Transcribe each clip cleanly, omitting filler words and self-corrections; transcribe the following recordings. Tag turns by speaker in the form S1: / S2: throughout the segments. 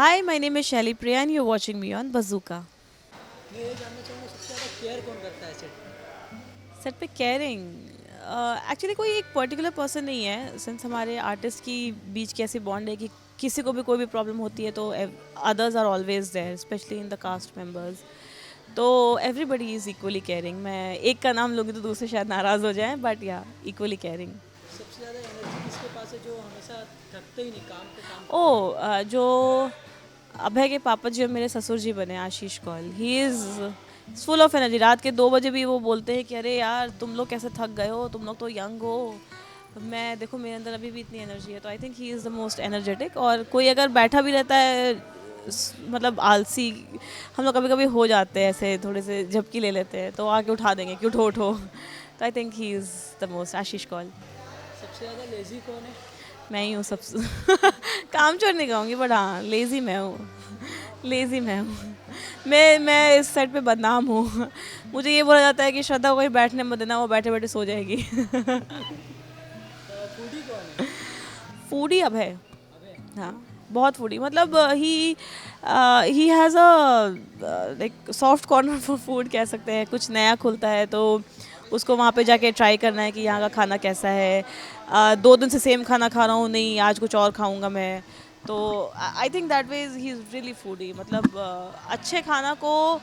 S1: Hi, my name is Shelly Priya and you're watching me on Bazooka.
S2: मैं ये जानना चाहूँगा सबसे ज़्यादा केयर कौन करता है सेट पे?
S1: सेट पे केयरिंग एक्चुअली कोई एक पर्टिकुलर पर्सन नहीं है सिंस हमारे आर्टिस्ट की बीच की ऐसी बॉन्ड है कि किसी को भी कोई भी प्रॉब्लम होती है तो others are always there specially in the cast members. तो एवरीबडी इज़ इक्वली केयरिंग। मैं एक का नाम लूँगी तो दूसरे शायद नाराज़ हो जाएं बट या इक्वली केयरिंग।
S2: सबसे ज़्यादा एनर्जी किसके पास है जो हमेशा थकते ही नहीं, काम पे काम
S1: ओ
S2: करते रहते हैं?
S1: जो अभय के पापा जी और मेरे ससुर जी बने Ashish Kaul, he is full of energy. रात के 2 बजे भी वो बोलते हैं कि अरे यार तुम लोग कैसे थक गए हो, तुम लोग तो यंग हो। मैं देखो मेरे अंदर अभी भी इतनी एनर्जी है। तो I think he is the most energetic. और कोई अगर बैठा भी रहता है मतलब आलसी, हम लोग कभी कभी हो जाते हैं ऐसे थोड़े से झपकी ले लेते हैं तो आके उठा देंगे कि उठो उठो। तो I think he is the most Ashish Kaul.
S2: सबसे ज़्यादा लेज़ी कौन है?
S1: मैं ही हूँ सब। काम चोर नहीं कहूँगी बट हाँ लेज़ी मैं हूँ। लेज़ी मैं हूँ। मैं इस साइड पे बदनाम हूँ। मुझे ये बोला जाता है कि श्रद्धा को कहीं बैठने मत देना, वो बैठे बैठे सो जाएगी।
S2: फूडी कौन है?
S1: फूडी अब है।
S2: अबे
S1: हाँ, बहुत फूडी मतलब he has a like soft corner for food कह सकते हैं। कुछ नया खुलता है तो उसको वहाँ पे जाके ट्राई करना है कि यहाँ का खाना कैसा है। 2 दिन से सेम खाना खा रहा हूँ, नहीं आज कुछ और खाऊंगा मैं। तो I think that way he is really foodie. मतलब अच्छे खाना को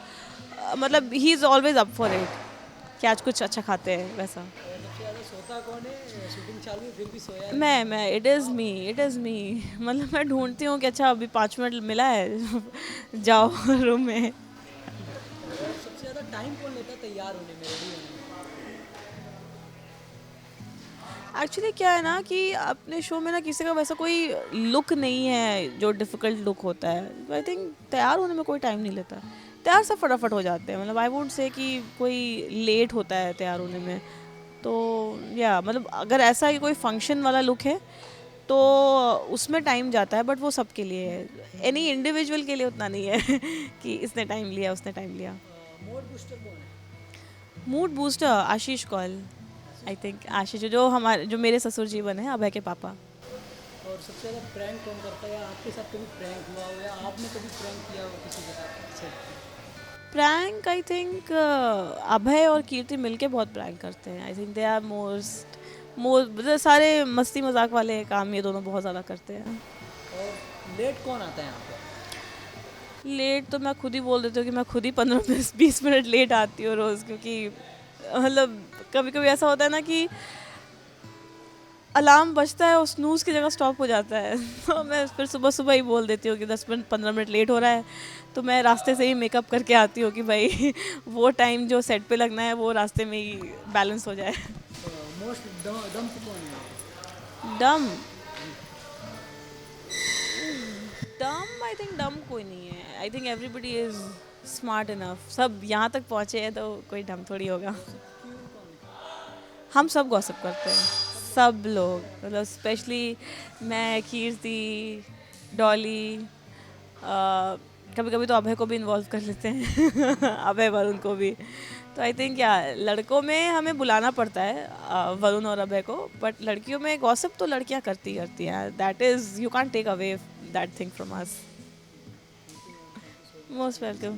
S1: मतलब he is always up for it कि आज कुछ अच्छा खाते हैं वैसा।
S2: और सबसे ज़्यादा सोता कौन है? शूटिंग चालू है फिर भी सोया नहीं है।
S1: मैं इट इज़ मी। मतलब मैं ढूंढती हूँ कि अच्छा अभी 5 मिनट मिला है। जाओ रूम में।
S2: और सबसे ज़्यादा टाइम कौन लेता है तैयार होने में, रेडी होने में?
S1: एक्चुअली क्या है ना कि अपने शो में ना किसी का वैसा कोई लुक नहीं है जो डिफ़िकल्ट लुक होता है। आई थिंक तैयार होने में कोई टाइम नहीं लेता। तैयार सब फटाफट हो जाते हैं। मतलब आई वुड से कि कोई लेट होता है तैयार होने में। तो या मतलब अगर ऐसा ही कोई फंक्शन वाला लुक है तो उसमें टाइम जाता है बट वो सबके लिए है। एनी इंडिविजुअल के लिए उतना नहीं है कि इसने टाइम लिया उसने टाइम लिया।
S2: मोड बूस्टर कौन है?
S1: मूड बूस्टर आशीष कौल।
S2: आशीष
S1: आई
S2: कौन?
S1: थिंक आशीष जो मेरे ससुर जी बने हैं अभय के पापा।
S2: और सबसे ज़्यादा प्रैंक कौन करता है, या आपके साथ कभी प्रैंक हुआ हो या आपने कभी प्रैंक किया हो किसी के साथ सेट पे?
S1: प्रैंक आई थिंक अभय और कीर्ति मिलके बहुत प्रैंक करते हैं। I think they are most most मतलब सारे मस्ती मजाक वाले काम ये दोनों बहुत ज़्यादा करते हैं।
S2: और लेट कौन आता है यहाँ पे?
S1: लेट तो मैं खुद ही बोल देती हूँ कि मैं खुद ही 15 20 मिनट लेट आती हूँ रोज़। क्योंकि मतलब कभी कभी ऐसा होता है ना कि अलार्म बजता है और स्नूज़ की जगह स्टॉप हो जाता है। तो मैं फिर सुबह सुबह ही बोल देती हूँ कि 10 मिनट 15 मिनट लेट हो रहा है। तो मैं रास्ते से ही मेकअप करके आती हूँ कि भाई वो टाइम जो सेट पे लगना है वो रास्ते में ही बैलेंस हो जाए।
S2: मोस्ट डम्प कौन है यहाँ पे?
S1: डम डम आई थिंक डम कोई नहीं है। I think everybody is smart enough. सब यहाँ तक पहुँचे हैं तो कोई डम थोड़ी होगा।
S2: गॉसिप क्वीन कौन है?
S1: हम सब गॉसिप करते हैं।
S2: सब लोग?
S1: सब लोग मतलब स्पेशली मैं, कीर्ति, डॉली, कभी कभी तो अभय को भी इन्वॉल्व कर लेते हैं। अभय वरुण को भी। तो आई थिंक या लड़कों में हमें बुलाना पड़ता है वरुण और अभय को। बट लड़कियों में गॉसिप तो लड़कियां करती करती हैं। That is you can't take away that thing from us.
S2: Thank you ma'am, thank you so much.
S1: Most welcome.